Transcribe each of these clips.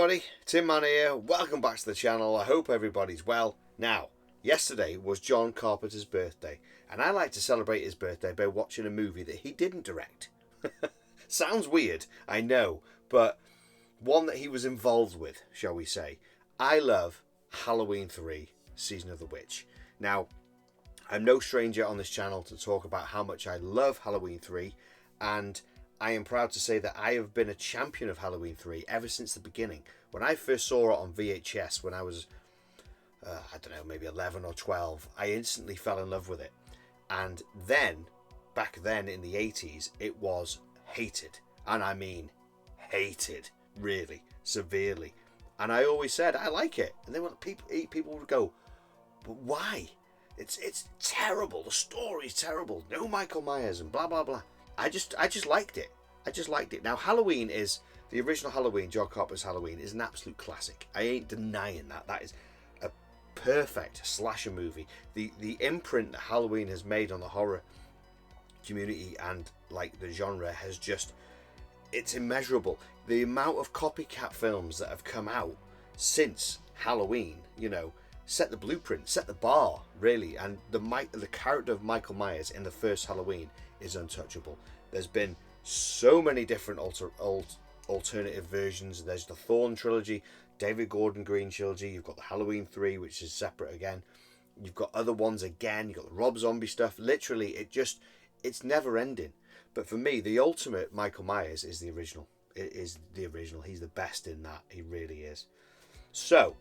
everybody, Tin Man here, welcome back to the channel. I hope everybody's well. Now, yesterday was John Carpenter's birthday, and I like to celebrate his birthday by watching a movie that he didn't direct. Sounds weird, I know, but one that he was involved with, shall we say. I love Halloween 3, Season of the Witch. Now, I'm no stranger on this channel to talk about how much I love Halloween 3, and I am proud to say that I have been a champion of Halloween 3 ever since the beginning. When I first saw it on VHS when I was, I don't know, maybe 11 or 12, I instantly fell in love with it. And then, back then in the 80s, it was hated. And I mean hated, really, severely. And I always said, I like it. And then when people would go, but why? It's terrible. The story's terrible. No Michael Myers and blah, blah, blah. I just liked it. I just liked it. Now, Halloween is, the original Halloween, John Carpenter's Halloween, is an absolute classic. I ain't denying that. That is a perfect slasher movie. The imprint that Halloween has made on the horror community and, like, the genre has just, it's immeasurable. The amount of copycat films that have come out since Halloween, you know, set the blueprint, set the bar, really. And the character of Michael Myers in the first Halloween is untouchable. There's been so many different alternative versions. There's the Thorn trilogy, David Gordon Green trilogy. You've got the Halloween 3, which is separate again. You've got other ones again. You've got the Rob Zombie stuff. Literally, it's never ending. But for me, the ultimate Michael Myers is the original. It is the original. He's the best in that. He really is. So,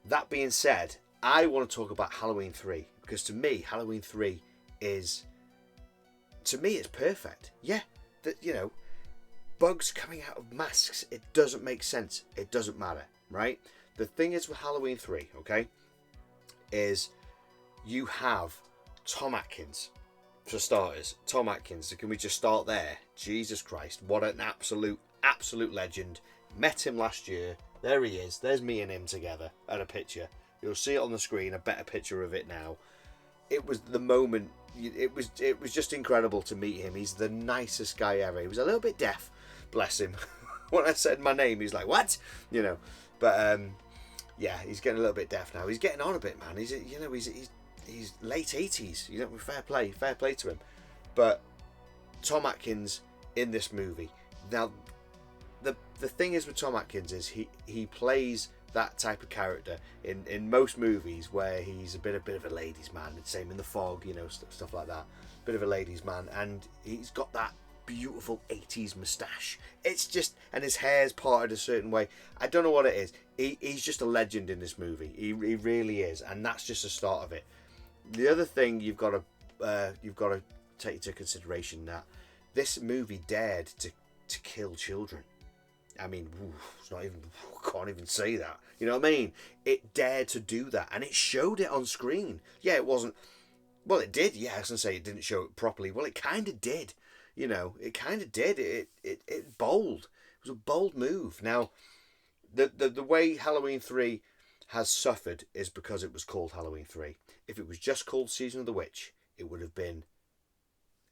that being said, I want to talk about Halloween 3. Because to me, Halloween 3 is... To me, it's perfect. Yeah, you know, bugs coming out of masks. It doesn't make sense. It doesn't matter, right? The thing is with Halloween 3, okay, is you have Tom Atkins, for starters. Tom Atkins, can we just start there? Jesus Christ, what an absolute legend. Met him last year. There he is. There's me and him together at a picture. You'll see it on the screen, a better picture of it now. It was the moment. It was just incredible to meet him. He's the nicest guy ever. He was a little bit deaf, bless him. When I said my name, he's like, "What?" You know. But yeah, he's getting a little bit deaf now. He's getting on a bit, man. He's late 80s. You know, fair play to him. But Tom Atkins in this movie. Now, the thing is with Tom Atkins is he plays that type of character in most movies where he's a bit of a ladies' man. The same in The Fog, you know, stuff like that. Bit of a ladies' man, and he's got that beautiful 80s moustache. It's just, and his hair's parted a certain way. I don't know what it is. He's just a legend in this movie. He really is, and that's just the start of it. The other thing you've got to take into consideration that this movie dared to kill children. I mean, it's not even, can't even say that. You know what I mean? It dared to do that, and it showed it on screen. Yeah, it wasn't, well, it did. Yeah, I was going to say it didn't show it properly. Well, it kind of did. You know, it kind of did. It bold. It was a bold move. Now, the way Halloween 3 has suffered is because it was called Halloween 3. If it was just called Season of the Witch, it would have been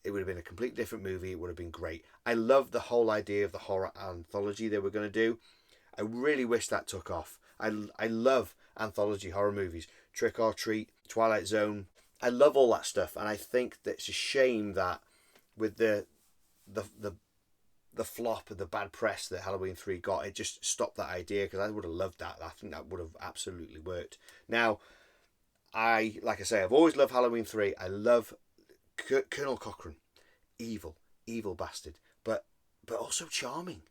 a completely different movie. It would have been great. I love the whole idea of the horror anthology they were going to do. I really wish that took off. I love anthology horror movies. Trick or Treat, Twilight Zone. I love all that stuff, and I think that it's a shame that with the flop of the bad press that Halloween 3 got, it just stopped that idea, because I would have loved that. I think that would have absolutely worked. Now, like I say, I've always loved Halloween 3. I love Colonel Cochrane, evil bastard, but also charming.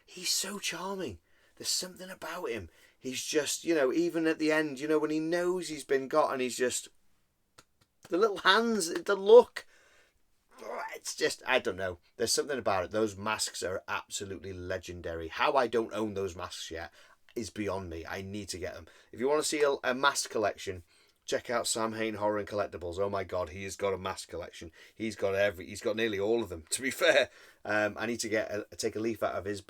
He's so charming. There's something about him. He's just, you know, even at the end, you know, when he knows he's been got, and he's just, the little hands, the look, it's just, I don't know. There's something about it. Those masks are absolutely legendary. How I don't own those masks yet is beyond me. I need to get them. If you want to see a mask collection, check out Sam Hain Horror and Collectibles. Oh my God, he has got a mask collection. He's got nearly all of them. To be fair, I need to take a leaf out of his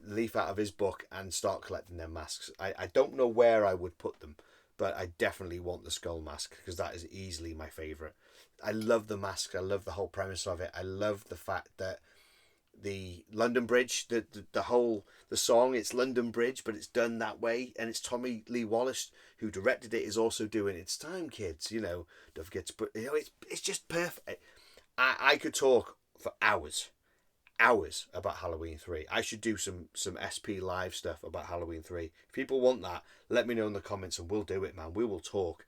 leaf out of his book and start collecting their masks. I don't know where I would put them, but I definitely want the skull mask, because that is easily my favourite. I love the mask. I love the whole premise of it. I love the fact that the London Bridge, the whole the song. It's London Bridge, but it's done that way, and it's Tommy Lee Wallace who directed it. Is also doing It's Time, Kids. Don't forget to put. It's just perfect. I could talk for hours about Halloween 3. I should do some SP live stuff about Halloween 3. If people want that, let me know in the comments and we'll do it, man. We will talk.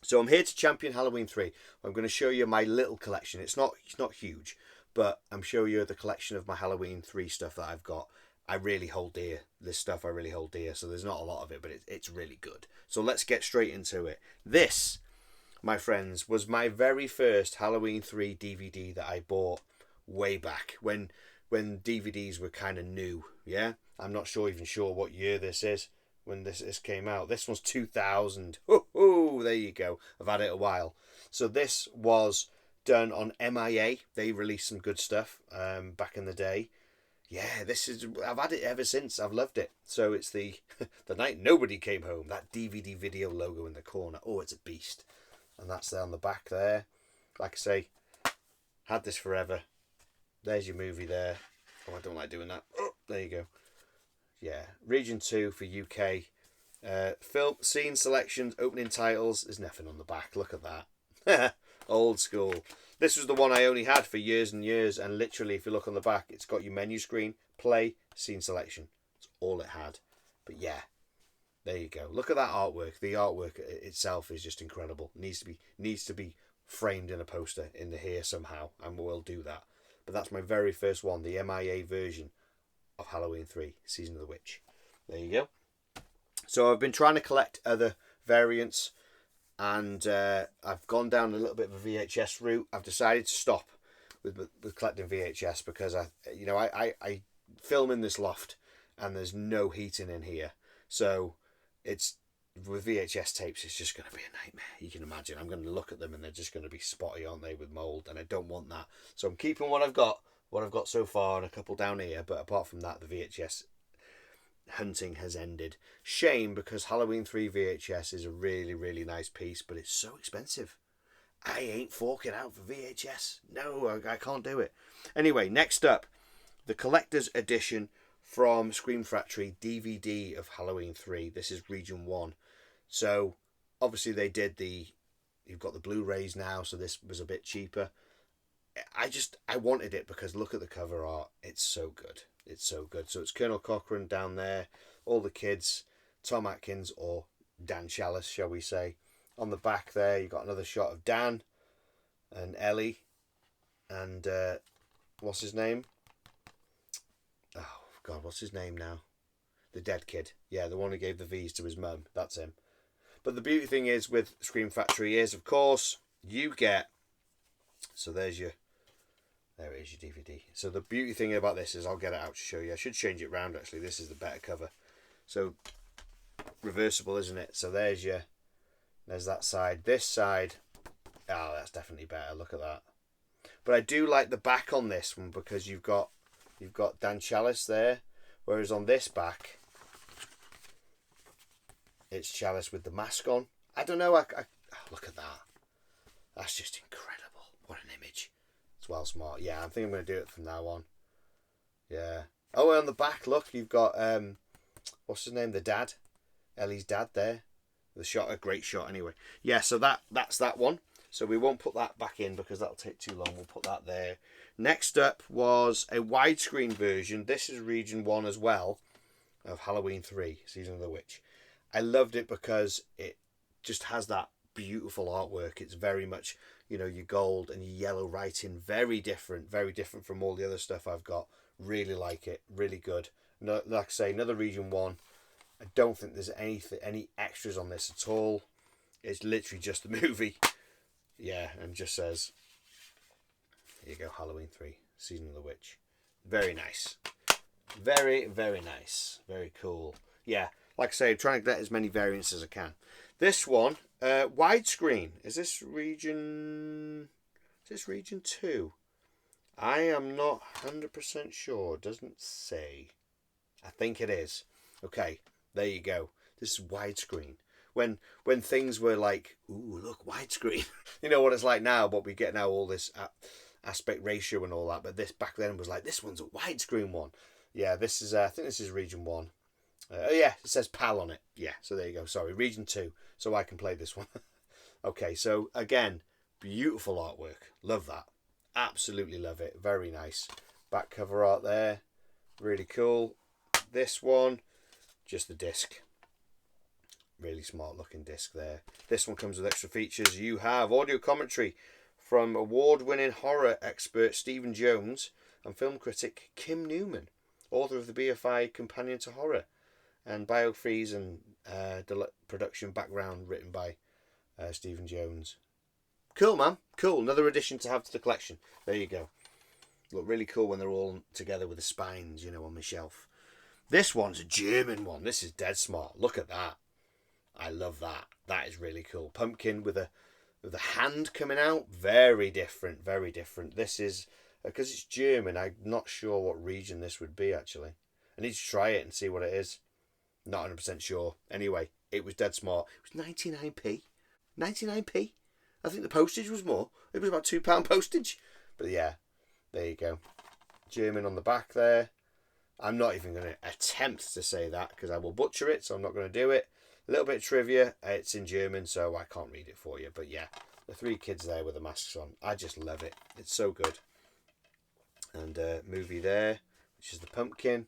So I'm here to champion Halloween 3. I'm going to show you my little collection. It's not huge, but I'm showing you the collection of my Halloween 3 stuff that I've got. I really hold dear. This stuff I really hold dear. So there's not a lot of it, but it's really good. So let's get straight into it. This, my friends, was my very first Halloween 3 DVD that I bought way back when DVDs were kind of new. Yeah, I'm not even sure what year this is when this came out. This was 2000. Oh, there you go. I've had it a while. So this was done on MIA. They released some good stuff back in the day. Yeah, I've had it ever since. I've loved it. So it's the night nobody came home. That DVD video logo in the corner. Oh, it's a beast. And that's there on the back there. Like I say, had this forever. There's your movie there. Oh, I don't like doing that. Oh, there you go. Yeah, Region 2 for UK. Film, scene selections, opening titles. There's nothing on the back. Look at that. Old school. This was the one I only had for years and years. And literally, if you look on the back, it's got your menu screen, play, scene selection. That's all it had. But yeah, there you go. Look at that artwork. The artwork itself is just incredible. Needs to be framed in a poster in the here somehow. And we'll do that. But that's my very first one, the MIA version of Halloween 3, Season of the Witch. There you go. So I've been trying to collect other variants, and I've gone down a little bit of a VHS route. I've decided to stop with collecting VHS because I film in this loft, and there's no heating in here. So it's with VHS tapes, it's just going to be a nightmare. You can imagine. I'm going to look at them and they're just going to be spotty, aren't they, with mould? And I don't want that. So I'm keeping what I've got so far, and a couple down here. But apart from that, the VHS hunting has ended. Shame, because Halloween 3 VHS is a really, really nice piece, but it's so expensive. I ain't forking out for VHS. No, I can't do it. Anyway, next up, the collector's edition from Scream Factory DVD of Halloween 3. This is Region 1. So, obviously they did you've got the Blu-rays now, so this was a bit cheaper. I wanted it because look at the cover art. It's so good. It's so good. So it's Colonel Cochrane down there, all the kids, Tom Atkins, or Dan Chalice, shall we say. On the back there, you've got another shot of Dan and Ellie and, what's his name? Oh, God, what's his name now? The dead kid. Yeah, the one who gave the V's to his mum. That's him. But the beauty thing is with Scream Factory is, of course, you get... So there is your DVD. So the beauty thing about this is, I'll get it out to show you. I should change it round, actually. This is the better cover. So, reversible, isn't it? So there's that side. This side, oh, that's definitely better. Look at that. But I do like the back on this one because you've got Dan Chalice there, whereas on this back, it's Chalice with the mask on. I don't know. Oh, look at that. That's just incredible. What an image. It's well smart. Yeah, I think I'm going to do it from now on. Yeah. Oh, and on the back, look, you've got, what's his name? The dad. Ellie's dad there. The shot, a great shot anyway. Yeah, so that's that one. So we won't put that back in because that'll take too long. We'll put that there. Next up was a widescreen version. This is Region 1 as well of Halloween 3, Season of the Witch. I loved it because it just has that beautiful artwork. It's very much, your gold and your yellow writing. Very different from all the other stuff I've got. Really like it. Really good. No, like I say, another Region 1. I don't think there's any extras on this at all. It's literally just the movie. Yeah, and just says, here you go, Halloween 3, Season of the Witch. Very nice. Very, very nice. Very cool. Yeah, like I say, I'm trying to get as many variants as I can. This one, widescreen. Is this Region 2? I am not 100% sure. It doesn't say. I think it is. Okay, there you go. This is widescreen. When things were like, ooh, look, widescreen. You know what it's like now, but we get now all this aspect ratio and all that, but this back then was like, this one's a widescreen one. Yeah, this is, I think this is region 1. Oh yeah, it says PAL on it. Yeah, so there you go. Sorry, region 2, so I can play this one. Okay, so again, beautiful artwork. Love that. Absolutely love it. Very nice. Back cover art there. Really cool. This one, just the disc. Really smart looking disc there. This one comes with extra features. You have audio commentary from award-winning horror expert Stephen Jones and film critic Kim Newman, author of the BFI Companion to Horror, and biographies and production background written by Stephen Jones. Cool, man. Cool. Another addition to have to the collection. There you go. Look really cool when they're all together with the spines, you know, on the shelf. This one's a German one. This is dead smart. Look at that. I love that. That is really cool. Pumpkin with a hand coming out. Very different. Very different. This is, because it's German, I'm not sure what region this would be, actually. I need to try it and see what it is. Not 100% sure. Anyway, it was dead smart. It was 99p. 99p. I think the postage was more. It was about £2 postage. But yeah, there you go. German on the back there. I'm not even going to attempt to say that because I will butcher it, so I'm not going to do it. A little bit of trivia. It's in German, so I can't read it for you. But yeah, the 3 kids there with the masks on. I just love it. It's so good. And movie there, which is the pumpkin.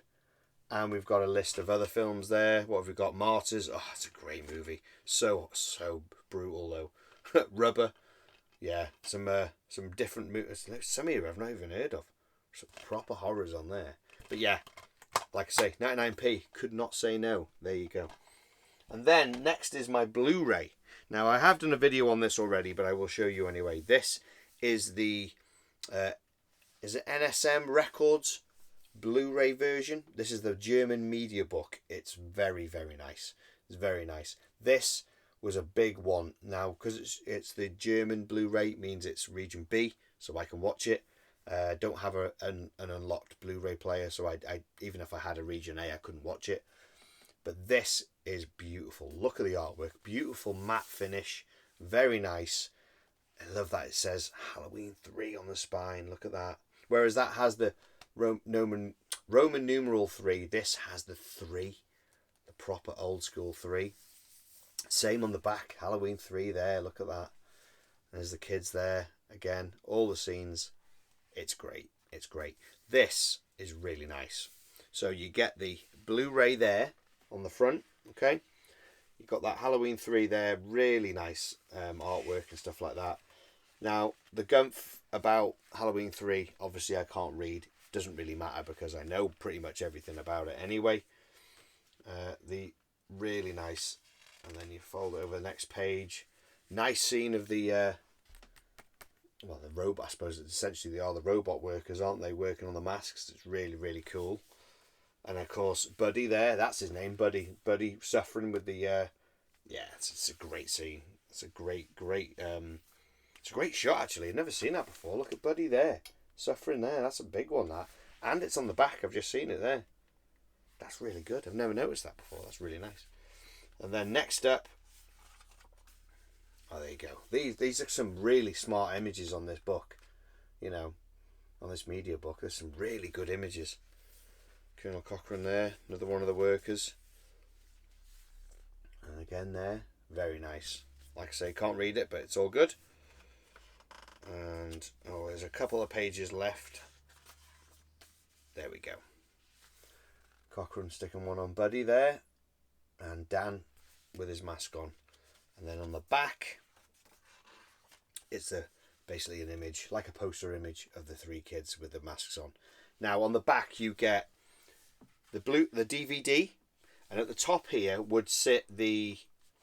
And we've got a list of other films there. What have we got? Martyrs. Oh, it's a great movie. So brutal though. Rubber. Yeah, some different movies. Some here I've not even heard of. Some proper horrors on there. But yeah, like I say, 99p. Could not say no. There you go. And then next is my Blu-ray. Now I have done a video on this already, but I will show you anyway. This is the is it NSM Records Blu-ray version. This is the German media book. It's very, very nice. It's very nice. This was a big one. Now, because it's the German Blu-ray, means it's region B, so I can watch it. Don't have an unlocked Blu-ray player, so I even if I had a region A, I couldn't watch it. But this is beautiful. Look at the artwork. Beautiful matte finish. Very nice. I love that it says Halloween 3 on the spine. Look at that. Whereas that has the Roman numeral 3. This has the 3. The proper old school 3. Same on the back. Halloween 3 there. Look at that. There's the kids there. Again, all the scenes. It's great. It's great. This is really nice. So you get the Blu-ray there on the front. Okay. You've got that Halloween 3 there. Really nice artwork and stuff like that. Now, the gumph about Halloween 3, obviously I can't read. Doesn't really matter because I know pretty much everything about it anyway. The really nice, and then you fold it over the next page. Nice scene of the well, the robot. I suppose essentially they are the robot workers, aren't they, working on the masks? It's really, really cool. And of course, Buddy there. That's his name, Buddy. Buddy suffering with the yeah. It's a great scene. It's a great. It's a great shot actually. I've never seen that before. Look at Buddy there, suffering there. That's a big one, that. And it's on the back. I've just seen it there. That's really good. I've never noticed that before. That's really nice. And then next up, oh, there you go. These are some really smart images on this book. You know, on this media book. There's some really good images. Colonel Cochrane there, another one of the workers. And again there, very nice. Like I say, can't read it, but it's all good. And oh, there's a couple of pages left. There we go. Cochrane sticking one on Buddy there, and Dan with his mask on. And then on the back, it's basically an image, like a poster image of the 3 kids with the masks on. Now on the back you get the DVD, and at the top here would sit the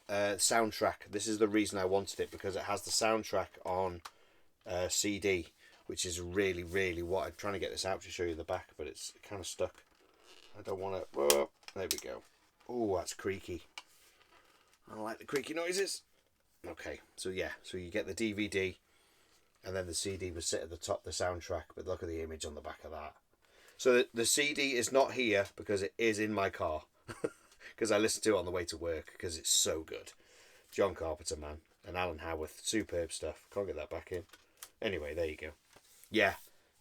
soundtrack. This is the reason I wanted it, because it has the soundtrack on CD, which is really, really what I'm trying to get this out to show you the back, but it's kind of stuck. I don't want to. Whoa, there we go. Oh, that's creaky. I don't like the creaky noises. Okay, so yeah, so you get the DVD, and then the CD would sit at the top, the soundtrack. But look at the image on the back of that. So the CD is not here because it is in my car, because I listened to it on the way to work because it's so good. John Carpenter, man, and Alan Howarth, superb stuff. Can't get that back in. Anyway, there you go. Yeah,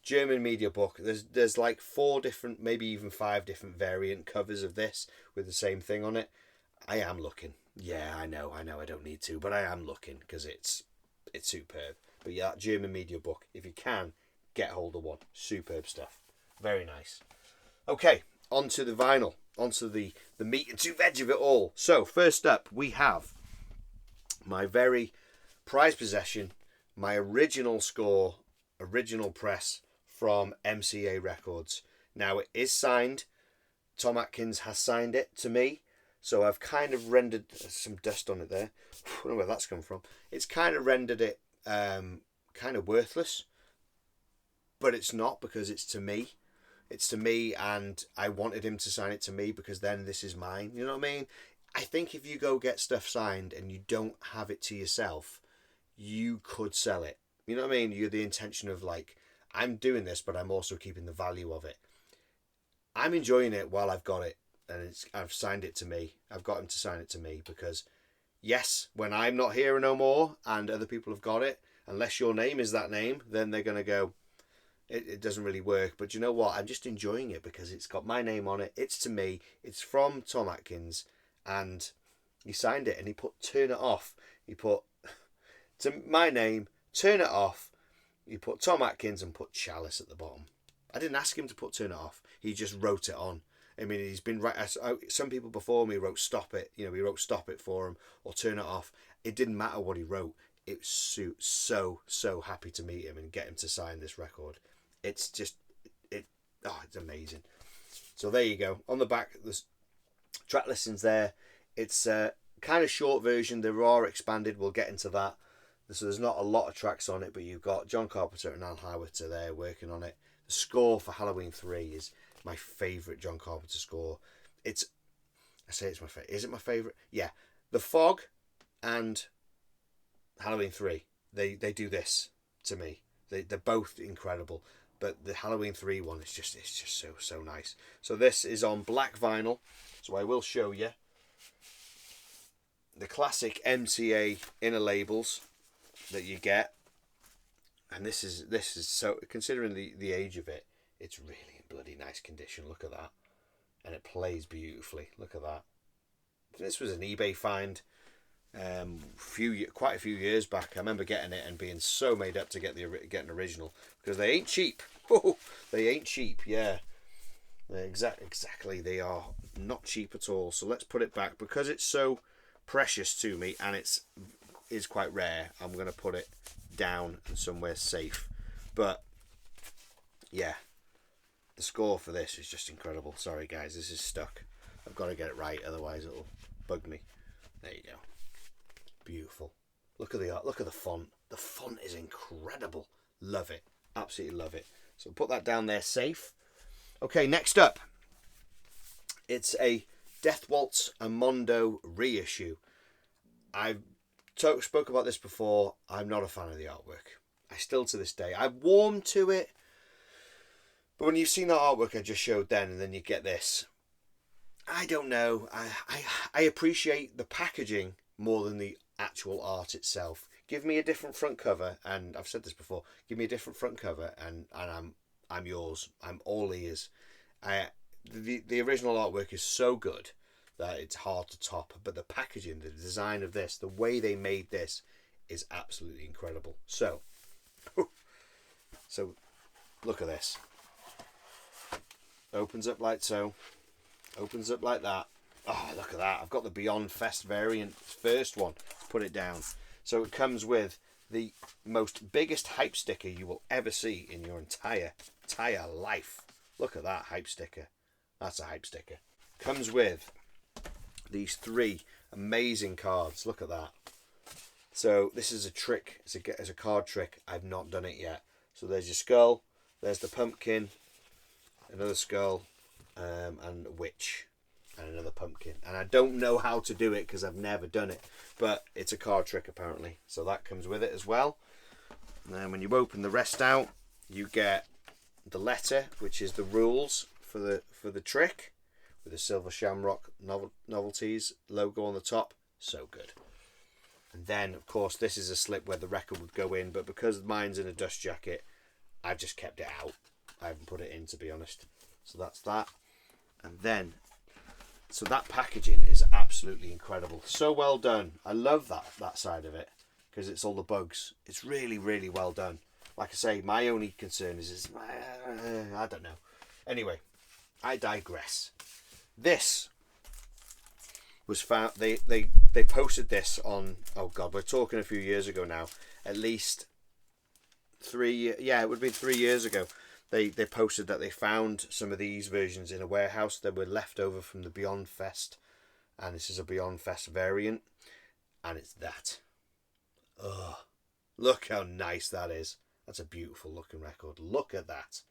German media book. There's like 4 different, maybe even 5 different variant covers of this with the same thing on it. I am looking. Yeah, I know. I don't need to, but I am looking because it's superb. But yeah, that German media book, if you can, get hold of one. Superb stuff. Very nice. Okay, onto the vinyl. Onto the meat and 2 veg of it all. So, first up, we have my very prized possession, my original score, original press from MCA Records. Now, it is signed. Tom Atkins has signed it to me. So I've kind of rendered some dust on it there. I don't know where that's come from. It's kind of rendered it kind of worthless. But it's not, because it's to me. It's to me, and I wanted him to sign it to me because then this is mine. You know what I mean? I think if you go get stuff signed and you don't have it to yourself, you could sell it. You know what I mean? You're the intention of like, I'm doing this, but I'm also keeping the value of it. I'm enjoying it while I've got it, and I've signed it to me. I've got him to sign it to me because, yes, when I'm not here no more and other people have got it, unless your name is that name, then they're going to go, it doesn't really work. But you know what? I'm just enjoying it because it's got my name on it. It's to me. It's from Tom Atkins, and he signed it, and he put "turn it off." He put to my name, "turn it off." He put Tom Atkins and put Chalice at the bottom. I didn't ask him to put "turn it off." He just wrote it on. I mean, he's been right. Some people before me wrote "stop it." You know, he wrote "stop it" for him or "turn it off." It didn't matter what he wrote. It was so happy to meet him and get him to sign this record. It's just it's amazing. So there you go. On the back, there's track listings there. It's a kind of short version. There are expanded. We'll get into that. So there's not a lot of tracks on it, but you've got John Carpenter and Al Howard are there working on it. The score for Halloween 3 is my favourite John Carpenter score. I say it's my favourite. Is it my favourite? Yeah. The Fog and Halloween 3, they do this to me. They're both incredible. But the Halloween 3 one is just so nice. So this is on black vinyl. So I will show you the classic MCA inner labels that you get. And this is so, considering the age of it, it's really in bloody nice condition. Look at that. And it plays beautifully. Look at that. This was an eBay find quite a few years back. I remember getting it and being so made up to get an original, because they ain't cheap. They ain't cheap. Yeah, exactly. They are not cheap at all. So let's put it back, because it's so precious to me and is quite rare. I'm going to put it down and somewhere safe. But yeah, the score for this is just incredible. Sorry guys, this is stuck. I've got to get it right, otherwise it'll bug me. There you go. Beautiful. Look at the art. Look at the font. The font is incredible. Love it. Absolutely love it. So put that down there safe. Okay, next up. It's a Death Waltz and Mondo reissue. I've spoke about this before. I'm not a fan of the artwork. I still to this day. I've warmed to it. But when you've seen that artwork I just showed then, and then you get this, I don't know. I appreciate the packaging more than the actual art itself. Give me a different front cover, and I've said this before. Give me a different front cover, and I'm yours. I'm all ears. The original artwork is so good that it's hard to top. But the packaging, the design of this, the way they made this, is absolutely incredible. So look at this. Opens up like so. Opens up like that. Oh, look at that. I've got the Beyond Fest variant, first one. Put it down. So it comes with the biggest hype sticker you will ever see in your entire life. Look at that hype sticker. That's a hype sticker. Comes with these 3 amazing cards. Look at that. So this is a trick. It's a card trick. I've not done it yet. So there's your skull. There's the pumpkin. Another skull. And a witch. And another pumpkin. And I don't know how to do it because I've never done it. But it's a card trick apparently. So that comes with it as well. And then when you open the rest out, you get the letter, which is the rules for the trick, with the Silver Shamrock Novelties logo on the top. So good. And then, of course, this is a slip where the record would go in. But because mine's in a dust jacket, I've just kept it out. I haven't put it in, to be honest. So that's that. And then, so that packaging is absolutely incredible. So well done. I love that side of it, because it's all the bugs. It's really, really well done. Like I say, my only concern is I don't know. Anyway, I digress. This was found. They posted this on. Oh God, we're talking a few years ago now. At least 3. Yeah, it would have been 3 years ago. They posted that they found some of these versions in a warehouse that were left over from the Beyond Fest, and this is a Beyond Fest variant, and it's that. Ugh, look how nice that is. That's a beautiful looking record. Look at that.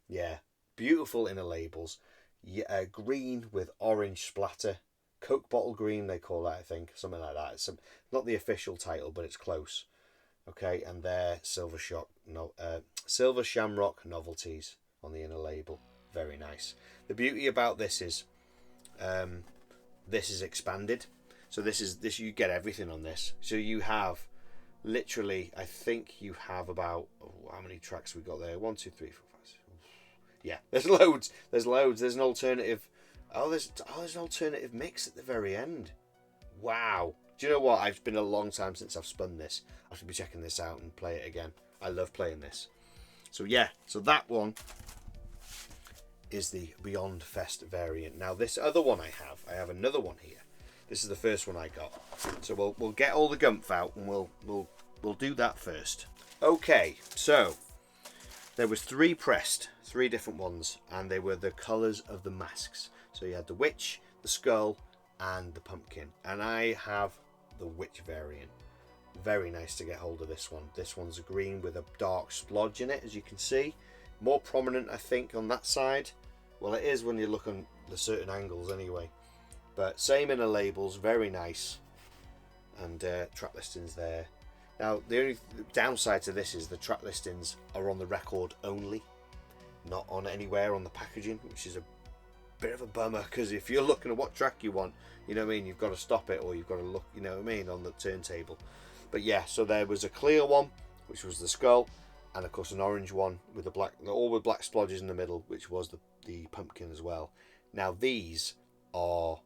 Yeah, beautiful inner labels. Yeah, green with orange splatter. Coke bottle green, they call that, I think. Something like that. It's not the official title, but it's close. Okay, and they're Silver Shamrock novelties on the inner label. Very nice. The beauty about this is expanded. So this you get everything on this. So you have literally, I think you have about, how many tracks we got there? 1, 2, 3, 4, 5, 6. Yeah, there's loads. There's an alternative. There's an alternative mix at the very end. Wow. Do you know what? It's been a long time since I've spun this. I should be checking this out and play it again. I love playing this. So yeah, so that one is the Beyond Fest variant. Now this other one I have another one here. This is the first one I got. So we'll get all the gumph out and we'll do that first. Okay, so there was 3 pressed, 3 different ones, and they were the colours of the masks. So you had the witch, the skull, and the pumpkin. And I have the witch variant. Very nice to get hold of this one. This one's a green with a dark splodge in it, as you can see. More prominent, I think, on that side. Well, it is when you look on the certain angles anyway. But same inner labels, very nice. And track listings there. Now, the only downside to this is the track listings are on the record only, not on anywhere on the packaging, which is a bit of a bummer, because if you're looking at what track you want, you know what I mean, you've got to stop it, or you've got to look, you know what I mean, on the turntable. But yeah, so there was a clear one, which was the skull, and of course an orange one with the black, all with black splodges in the middle, which was the pumpkin as well. Now these are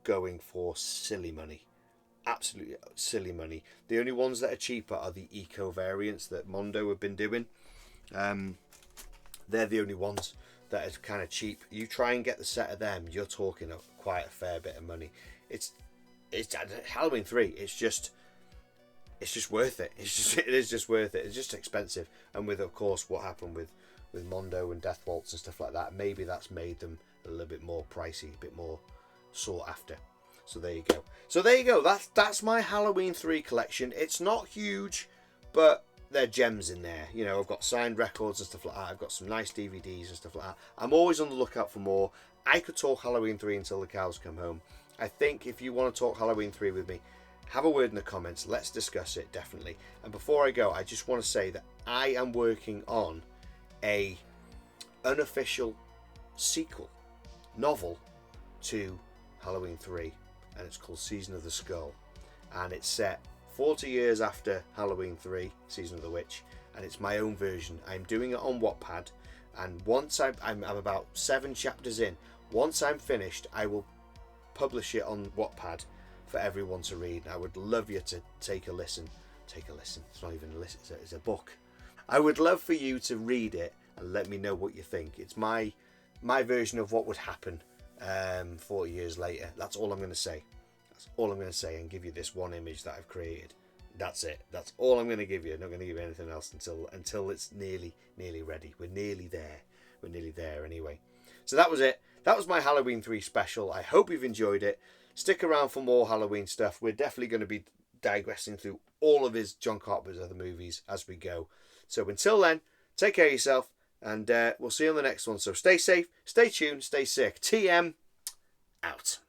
going for silly money. Absolutely silly money. The only ones that are cheaper are the eco variants that Mondo have been doing. They're the only ones that are kind of cheap. You try and get the set of them, you're talking quite a fair bit of money. It's Halloween 3. It's just worth it. It is just worth it. It's just expensive, and with of course what happened with Mondo and Death Waltz and stuff like that, maybe that's made them a little bit more pricey, a bit more sought after. So there you go. That's my Halloween 3 collection. It's not huge, but there are gems in there. You know, I've got signed records and stuff like that. I've got some nice DVDs and stuff like that. I'm always on the lookout for more. I could talk Halloween 3 until the cows come home. I think if you want to talk Halloween 3 with me, have a word in the comments. Let's discuss it, definitely. And before I go, I just want to say that I am working on a unofficial sequel novel to Halloween 3. And it's called Season of the Skull, and it's set 40 years after Halloween 3, Season of the Witch, and it's my own version. I'm doing it on Wattpad, and once I'm about 7 chapters in, once I'm finished, I will publish it on Wattpad for everyone to read. I would love you to take a listen. It's not even a listen, it's a book. I would love for you to read it and let me know what you think. It's my version of what would happen 40 years later. That's all I'm going to say. And give you this one image that I've created. That's it. That's all I'm going to give you. I'm not going to give you anything else until it's nearly ready. We're nearly there anyway. So that was it. That was my Halloween 3 special. I hope you've enjoyed it. Stick around for more Halloween stuff. We're definitely going to be digressing through all of his John Carpenter's other movies as we go. So until then, take care of yourself, and we'll see you on the next one. So stay safe, stay tuned, stay sick. TM out.